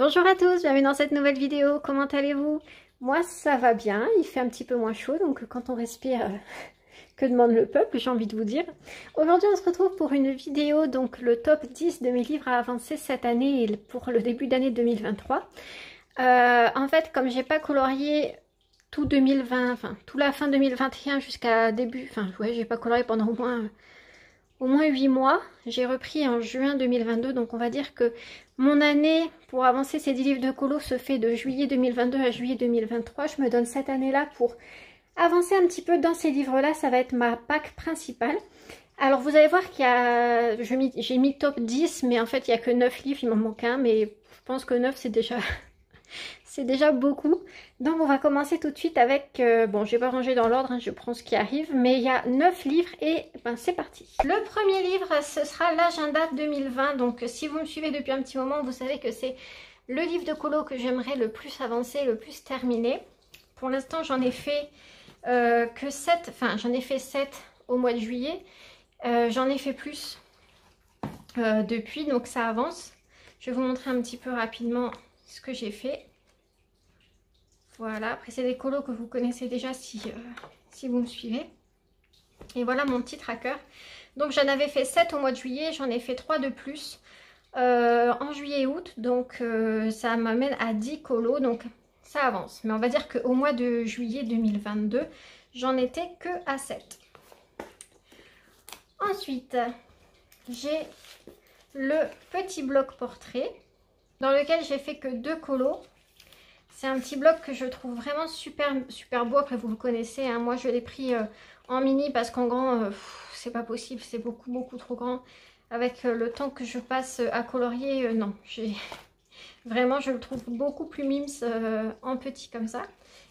Bonjour à tous, bienvenue dans cette nouvelle vidéo, comment allez-vous? Moi ça va bien, il fait un petit peu moins chaud, donc quand on respire, que demande le peuple, j'ai envie de vous dire. Aujourd'hui on se retrouve pour une vidéo, donc le top 10 de mes livres à avancer cette année et pour le début d'année 2023. En fait, comme j'ai pas colorié tout 2020, enfin tout la fin 2021 jusqu'à début, enfin ouais, j'ai pas colorié pendant au moins 8 mois. J'ai repris en juin 2022, donc on va dire que mon année pour avancer ces 10 livres de colo se fait de juillet 2022 à juillet 2023. Je me donne cette année-là pour avancer un petit peu dans ces livres-là. Ça va être ma PAC principale. Alors vous allez voir qu'il y a... j'ai mis top 10, mais en fait il n'y a que 9 livres, il m'en manque un, mais je pense que 9 c'est déjà... c'est déjà beaucoup. Donc on va commencer tout de suite avec, bon je vais pas ranger dans l'ordre, hein, je prends ce qui arrive, mais il y a 9 livres et ben c'est parti. Le premier livre ce sera l'agenda 2020, donc si vous me suivez depuis un petit moment, vous savez que c'est le livre de colo que j'aimerais le plus avancer, le plus terminer. Pour l'instant j'en ai fait que 7, enfin j'en ai fait 7 au mois de juillet, j'en ai fait plus depuis, donc ça avance. Je vais vous montrer un petit peu rapidement ce que j'ai fait. Voilà, après c'est des colos que vous connaissez déjà si vous me suivez. Et voilà mon petit tracker. Donc j'en avais fait 7 au mois de juillet, j'en ai fait 3 de plus en juillet et août. Donc ça m'amène à 10 colos, donc ça avance. Mais on va dire qu'au mois de juillet 2022, j'en étais que à 7. Ensuite, j'ai le petit bloc portrait dans lequel j'ai fait que 2 colos. C'est un petit bloc que je trouve vraiment super beau. Après vous le connaissez, hein. Moi je l'ai pris en mini parce qu'en grand c'est pas possible, c'est beaucoup trop grand. Avec le temps que je passe à colorier, non. Vraiment je le trouve beaucoup plus mimes en petit comme ça.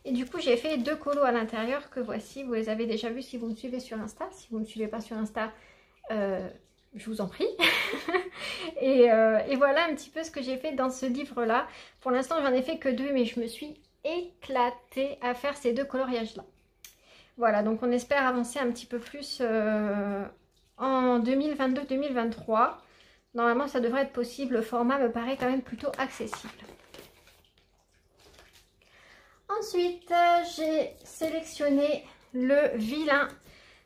Et du coup j'ai fait 2 colos à l'intérieur que voici. Vous les avez déjà vus si vous me suivez sur Insta. Si vous ne me suivez pas sur Insta, je vous en prie. et voilà un petit peu ce que j'ai fait dans ce livre là. Pour l'instant j'en ai fait que 2, mais je me suis éclatée à faire ces 2 coloriages là. Voilà, donc on espère avancer un petit peu plus en 2022-2023. Normalement ça devrait être possible, le format me paraît quand même plutôt accessible. Ensuite j'ai sélectionné le vilain.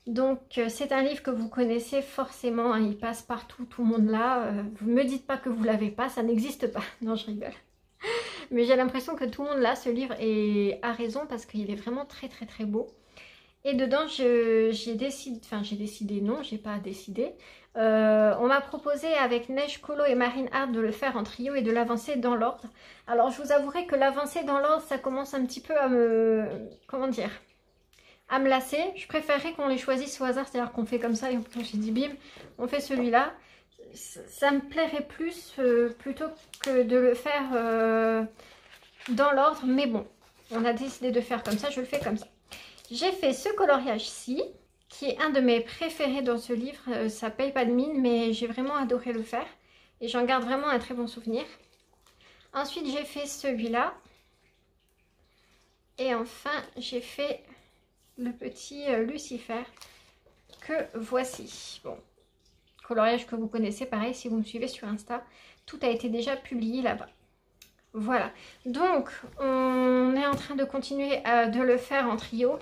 Donc c'est un livre que vous connaissez forcément, hein, il passe partout, tout le monde l'a. Vous ne me dites pas que vous ne l'avez pas, ça n'existe pas. Non, je rigole. Mais j'ai l'impression que tout le monde l'a, ce livre, et a raison parce qu'il est vraiment très beau. Et dedans j'ai décidé, non, j'ai pas décidé. On m'a proposé avec Neige Colo et Marine Art de le faire en trio et de l'avancer dans l'ordre. Alors je vous avouerai que l'avancer dans l'ordre, ça commence un petit peu à me... comment dire, à me lasser. Je préférerais qu'on les choisisse au hasard, c'est-à-dire qu'on fait comme ça et j'ai dit bim, on fait celui-là. Ça me plairait plus plutôt que de le faire dans l'ordre, mais bon, on a décidé de faire comme ça, je le fais comme ça. J'ai fait ce coloriage-ci, qui est un de mes préférés dans ce livre, ça paye pas de mine, mais j'ai vraiment adoré le faire et j'en garde vraiment un très bon souvenir. Ensuite j'ai fait celui-là et enfin j'ai fait le petit Lucifer que voici. Bon, coloriage que vous connaissez, pareil si vous me suivez sur Insta, tout a été déjà publié là-bas. Voilà, donc on est en train de continuer de le faire en trio.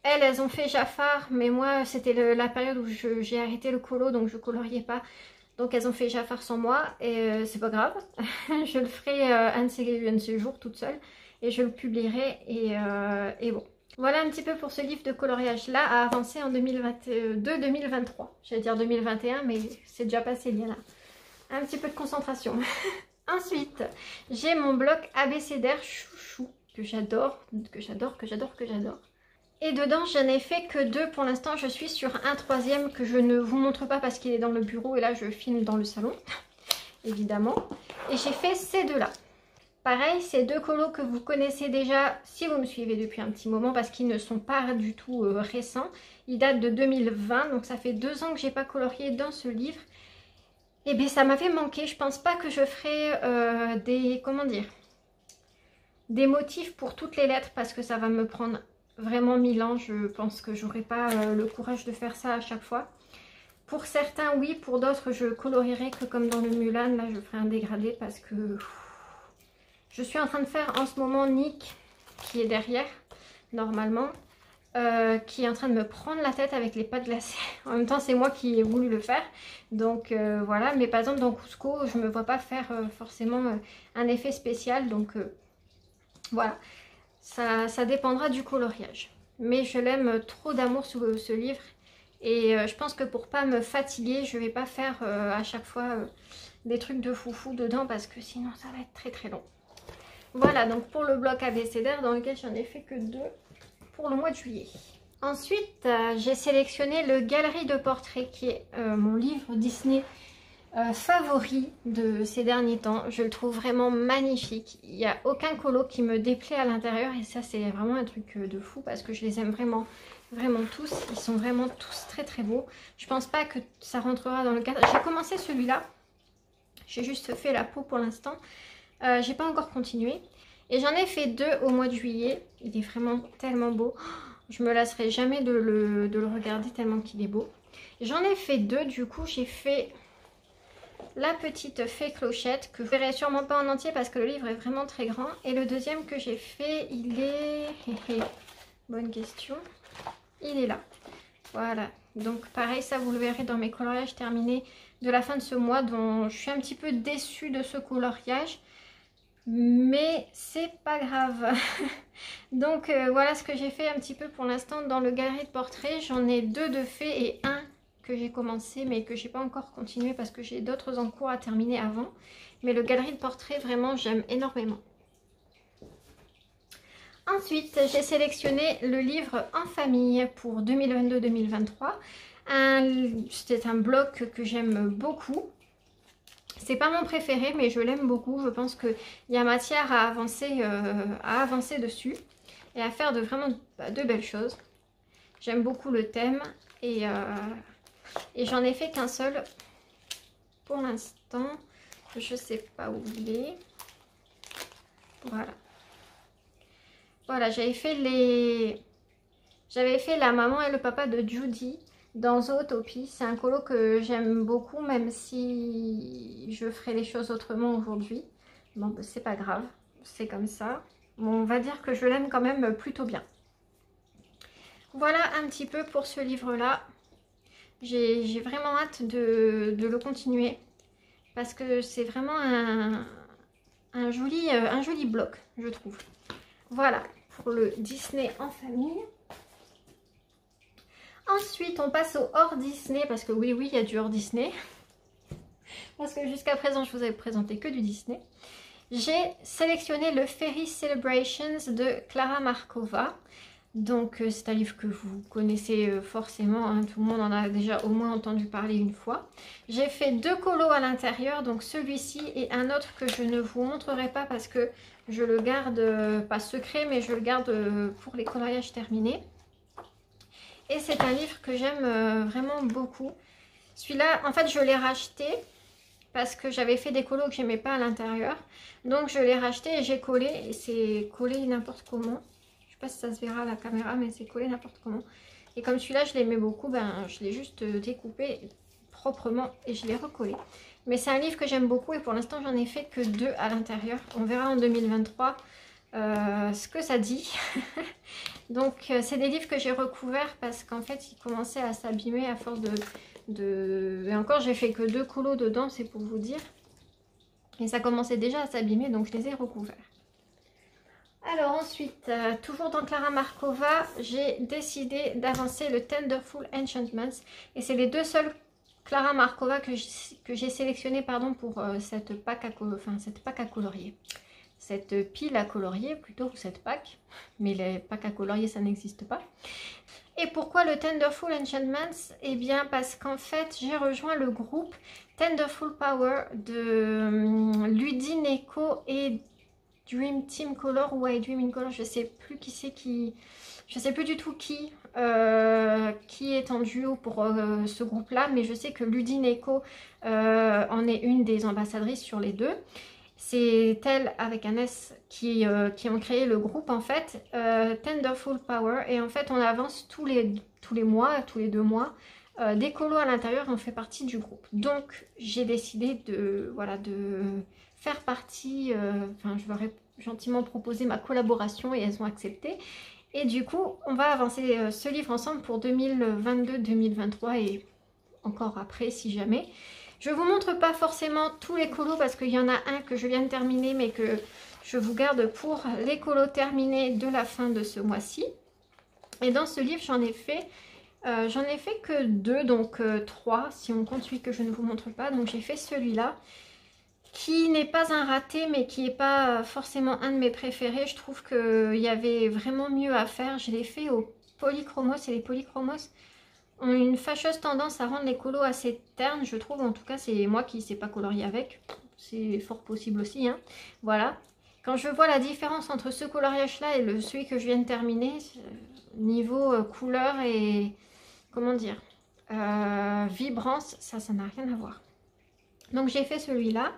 Elles ont fait Jafar, mais moi c'était la période où j'ai arrêté le colo, donc je coloriais pas. Donc elles ont fait Jafar sans moi et c'est pas grave. Je le ferai un de ces jours toute seule et je le publierai et bon. Voilà un petit peu pour ce livre de coloriage là à avancer en 2022-2023. J'allais dire 2021, mais c'est déjà passé, il y a là un petit peu de concentration. Ensuite, j'ai mon bloc abécédaire chouchou que j'adore. Et dedans, je n'ai fait que 2 pour l'instant. Je suis sur un 3e que je ne vous montre pas parce qu'il est dans le bureau et là je filme dans le salon, évidemment. Et j'ai fait ces 2 là. Pareil, ces 2 colos que vous connaissez déjà si vous me suivez depuis un petit moment parce qu'ils ne sont pas du tout récents. Ils datent de 2020, donc ça fait 2 ans que j'ai pas colorié dans ce livre. Et bien ça m'avait manqué, je pense pas que je ferai des motifs pour toutes les lettres parce que ça va me prendre vraiment 1000 ans. Je pense que j'aurai pas le courage de faire ça à chaque fois. Pour certains oui, pour d'autres je colorierai que comme dans le Mulan, là je ferai un dégradé parce que Je suis en train de faire en ce moment Nick, qui est derrière, normalement, qui est en train de me prendre la tête avec les pâtes glacées. En même temps, c'est moi qui ai voulu le faire. Donc voilà, mais par exemple dans Cusco, je ne me vois pas faire forcément un effet spécial. Donc voilà, ça dépendra du coloriage. Mais je l'aime trop d'amour ce livre. Et je pense que pour pas me fatiguer, je vais pas faire à chaque fois des trucs de foufou dedans parce que sinon ça va être très très long. Voilà donc pour le bloc abécédaire dans lequel j'en ai fait que 2 pour le mois de juillet. Ensuite j'ai sélectionné le Galerie de portraits qui est mon livre Disney favori de ces derniers temps. Je le trouve vraiment magnifique. Il n'y a aucun colo qui me déplaît à l'intérieur et ça c'est vraiment un truc de fou parce que je les aime vraiment tous. Ils sont vraiment tous très très beaux. Je pense pas que ça rentrera dans le cadre. J'ai commencé celui-là. J'ai juste fait la peau pour l'instant. J'ai pas encore continué. Et j'en ai fait 2 au mois de juillet. Il est vraiment tellement beau. Je me lasserai jamais de le regarder tellement qu'il est beau. J'en ai fait 2 du coup. J'ai fait la petite fée clochette que je verrai sûrement pas en entier parce que le livre est vraiment très grand. Et le deuxième que j'ai fait, il est... Bonne question. Il est là. Voilà. Donc pareil, ça vous le verrez dans mes coloriages terminés de la fin de ce mois dont je suis un petit peu déçue de ce coloriage. Mais c'est pas grave. Donc voilà ce que j'ai fait un petit peu pour l'instant dans le galerie de portraits. J'en ai 2 de faits et un que j'ai commencé mais que j'ai pas encore continué parce que j'ai d'autres en cours à terminer avant. Mais le galerie de portraits vraiment j'aime énormément. Ensuite, j'ai sélectionné le livre En famille pour 2022-2023. C'est un bloc que j'aime beaucoup. C'est pas mon préféré, mais je l'aime beaucoup. Je pense qu'il y a matière à avancer dessus et à faire vraiment de belles choses. J'aime beaucoup le thème et j'en ai fait qu'un seul pour l'instant. Je sais pas où il est. Voilà. Voilà, j'avais fait la maman et le papa de Judy dans Zootopie. C'est un colo que j'aime beaucoup, même si je ferai les choses autrement aujourd'hui. Bon, bah, c'est pas grave, c'est comme ça. Bon, on va dire que je l'aime quand même plutôt bien. Voilà un petit peu pour ce livre-là. J'ai vraiment hâte de le continuer parce que c'est vraiment un joli bloc, je trouve. Voilà pour le Disney en famille. Ensuite, on passe au hors Disney parce que oui, il y a du hors Disney. Parce que jusqu'à présent, je vous avais présenté que du Disney. J'ai sélectionné le Fairy Celebrations de Klara Markova. Donc, c'est un livre que vous connaissez forcément. Hein, tout le monde en a déjà au moins entendu parler une fois. J'ai fait 2 colos à l'intérieur. Donc, celui-ci et un autre que je ne vous montrerai pas parce que je le garde, pas secret, mais je le garde pour les coloriages terminés. Et c'est un livre que j'aime vraiment beaucoup. Celui-là, en fait, je l'ai racheté parce que j'avais fait des colos que j'aimais pas à l'intérieur. Donc, je l'ai racheté et j'ai collé. Et c'est collé n'importe comment. Je sais pas si ça se verra à la caméra, mais c'est collé n'importe comment. Et comme celui-là, je l'aimais beaucoup, ben, je l'ai juste découpé proprement et je l'ai recollé. Mais c'est un livre que j'aime beaucoup et pour l'instant, j'en ai fait que 2 à l'intérieur. On verra en 2023 ce que ça dit. Donc c'est des livres que j'ai recouverts parce qu'en fait ils commençaient à s'abîmer à force et encore j'ai fait que 2 colos dedans, c'est pour vous dire, et ça commençait déjà à s'abîmer donc je les ai recouverts. Alors ensuite, toujours dans Klara Markova, j'ai décidé d'avancer le Tenderful Enchantments et c'est les 2 seuls Klara Markova que j'ai sélectionné pour cette pack à colorier. Cette pile à colorier plutôt, ou cette pack, mais les packs à colorier ça n'existe pas. Et pourquoi le Tenderful Enchantments? Eh bien parce qu'en fait j'ai rejoint le groupe Tenderful Power de Ludine Eco et Dream Team Color ou I Dream in Color, je sais plus qui c'est je sais plus du tout qui est en duo pour ce groupe là, mais je sais que Ludine Eco en est une des ambassadrices sur les 2. C'est elle avec un S qui ont créé le groupe en fait, Tenderful Power, et en fait on avance tous les mois, tous les 2 mois, des colos à l'intérieur et on fait partie du groupe. Donc j'ai décidé de, voilà, de faire partie, enfin je leur ai gentiment proposé ma collaboration et elles ont accepté. Et du coup on va avancer ce livre ensemble pour 2022-2023 et encore après si jamais. Je vous montre pas forcément tous les colos parce qu'il y en a un que je viens de terminer mais que je vous garde pour les colos terminés de la fin de ce mois-ci. Et dans ce livre j'en ai fait que 2, donc 3 si on compte celui que je ne vous montre pas. Donc j'ai fait celui-là qui n'est pas un raté mais qui n'est pas forcément un de mes préférés. Je trouve qu'il y avait vraiment mieux à faire. Je l'ai fait au polychromos et les polychromos ont une fâcheuse tendance à rendre les colos assez ternes, je trouve. En tout cas c'est moi qui ne sais pas colorier avec, c'est fort possible aussi, hein. Voilà, quand je vois la différence entre ce coloriage là et celui que je viens de terminer, niveau couleur et comment dire, vibrance, ça n'a rien à voir. Donc j'ai fait celui-là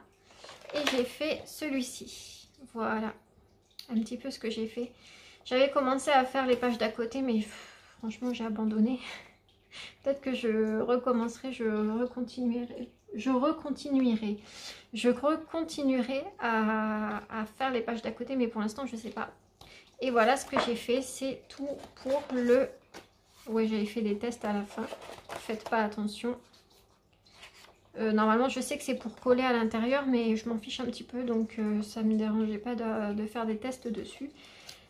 et j'ai fait celui-ci. Voilà un petit peu ce que j'ai fait. J'avais commencé à faire les pages d'à côté mais franchement j'ai abandonné. Peut-être que je recommencerai, je recontinuerai à faire les pages d'à côté mais pour l'instant je ne sais pas. Et voilà ce que j'ai fait, c'est tout pour le... Ouais, j'avais fait des tests à la fin, faites pas attention. Normalement je sais que c'est pour coller à l'intérieur mais je m'en fiche un petit peu donc ça ne me dérangeait pas de faire des tests dessus.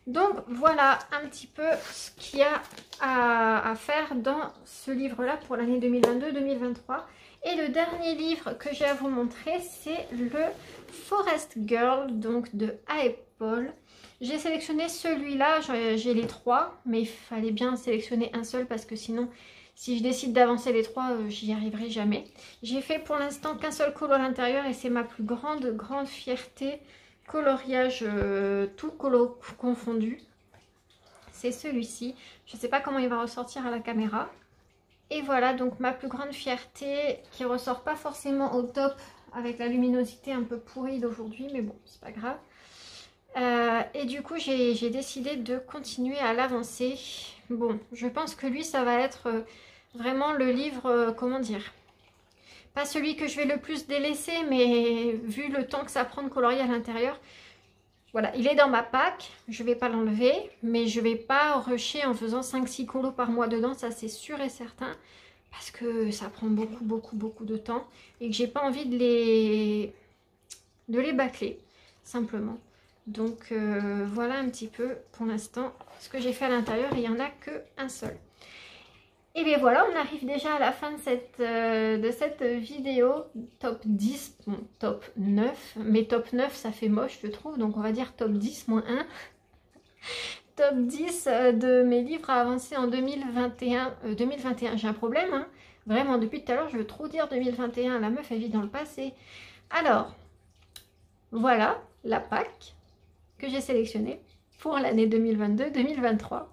Donc voilà un petit peu ce qu'il y a à faire dans ce livre là pour l'année 2022-2023. Et le dernier livre que j'ai à vous montrer c'est le Forest Girl donc de Apple. J'ai sélectionné celui-là, j'ai les 3 mais il fallait bien sélectionner un seul parce que sinon si je décide d'avancer les 3 j'y arriverai jamais. J'ai fait pour l'instant qu'un seul colo à l'intérieur et c'est ma plus grande fierté. Coloriage tout colo confondu, c'est celui-ci. Je ne sais pas comment il va ressortir à la caméra. Et voilà donc ma plus grande fierté qui ressort pas forcément au top avec la luminosité un peu pourrie d'aujourd'hui, mais bon c'est pas grave. Et du coup j'ai décidé de continuer à l'avancer. Bon, je pense que lui ça va être vraiment le livre, comment dire, pas celui que je vais le plus délaisser, mais vu le temps que ça prend de colorier à l'intérieur, voilà, il est dans ma pack, je ne vais pas l'enlever, mais je ne vais pas rusher en faisant 5-6 colos par mois dedans, ça c'est sûr et certain, parce que ça prend beaucoup de temps et que j'ai pas envie de les bâcler, simplement. Donc voilà un petit peu pour l'instant ce que j'ai fait à l'intérieur et il n'y en a qu'un seul. Et bien voilà, on arrive déjà à la fin de cette vidéo top 10, bon, top 9, mais top 9 ça fait moche je trouve, donc on va dire top 10 moins 1. Top 10 de mes livres à avancer en 2021. 2021, j'ai un problème, hein. Vraiment depuis tout à l'heure je veux trop dire 2021, la meuf elle vit dans le passé. Alors, voilà la pack que j'ai sélectionnée pour l'année 2022-2023.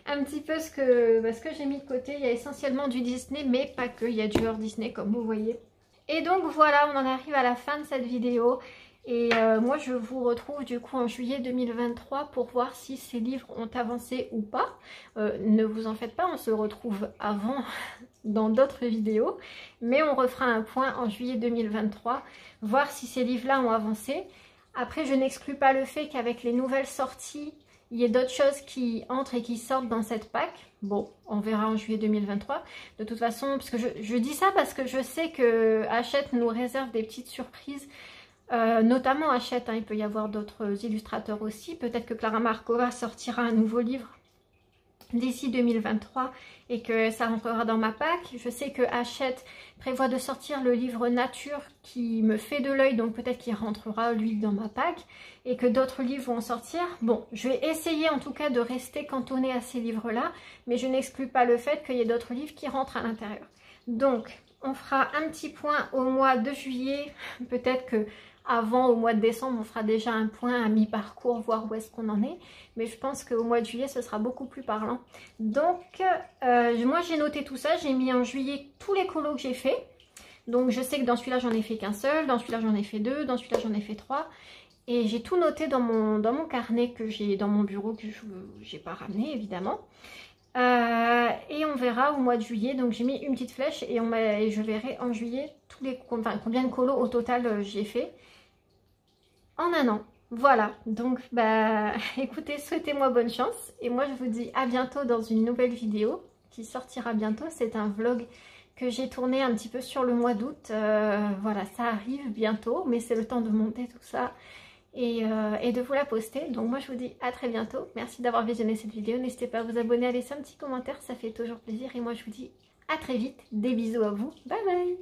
Un petit peu ce que j'ai mis de côté. Il y a essentiellement du Disney mais pas que, il y a du hors Disney comme vous voyez. Et donc voilà, on en arrive à la fin de cette vidéo et moi je vous retrouve du coup en juillet 2023 pour voir si ces livres ont avancé ou pas. Ne vous en faites pas, on se retrouve avant dans d'autres vidéos, mais on refera un point en juillet 2023, voir si ces livres là ont avancé. Après je n'exclus pas le fait qu'avec les nouvelles sorties il y a d'autres choses qui entrent et qui sortent dans cette pack. Bon, on verra en juillet 2023. De toute façon, parce que je dis ça parce que je sais que Hachette nous réserve des petites surprises. Notamment Hachette, hein, il peut y avoir d'autres illustrateurs aussi. Peut-être que Clara Markova sortira un nouveau livre d'ici 2023 et que ça rentrera dans ma pack. Je sais que Hachette prévoit de sortir le livre Nature qui me fait de l'œil, donc peut-être qu'il rentrera lui dans ma pack et que d'autres livres vont sortir. Bon, je vais essayer en tout cas de rester cantonnée à ces livres là, mais je n'exclus pas le fait qu'il y ait d'autres livres qui rentrent à l'intérieur. Donc on fera un petit point au mois de juillet, peut-être que avant, au mois de décembre, on fera déjà un point à mi-parcours, voir où est-ce qu'on en est. Mais je pense qu'au mois de juillet, ce sera beaucoup plus parlant. Donc, moi, j'ai noté tout ça. J'ai mis en juillet tous les colos que j'ai fait. Donc, je sais que dans celui-là, j'en ai fait qu'un seul. Dans celui-là, j'en ai fait 2. Dans celui-là, j'en ai fait 3. Et j'ai tout noté dans mon carnet que j'ai dans mon bureau, que je n'ai pas ramené, évidemment. Et on verra au mois de juillet. Donc j'ai mis une petite flèche et, et je verrai en juillet combien de colos au total j'ai fait en un an. Voilà, donc bah écoutez, souhaitez-moi bonne chance et moi je vous dis à bientôt dans une nouvelle vidéo qui sortira bientôt. C'est un vlog que j'ai tourné un petit peu sur le mois d'août. Voilà, ça arrive bientôt, mais c'est le temps de monter tout ça et de vous la poster. Donc moi je vous dis à très bientôt. Merci d'avoir visionné cette vidéo. N'hésitez pas à vous abonner, à laisser un petit commentaire, ça fait toujours plaisir. Et moi je vous dis à très vite. Des bisous à vous. Bye bye.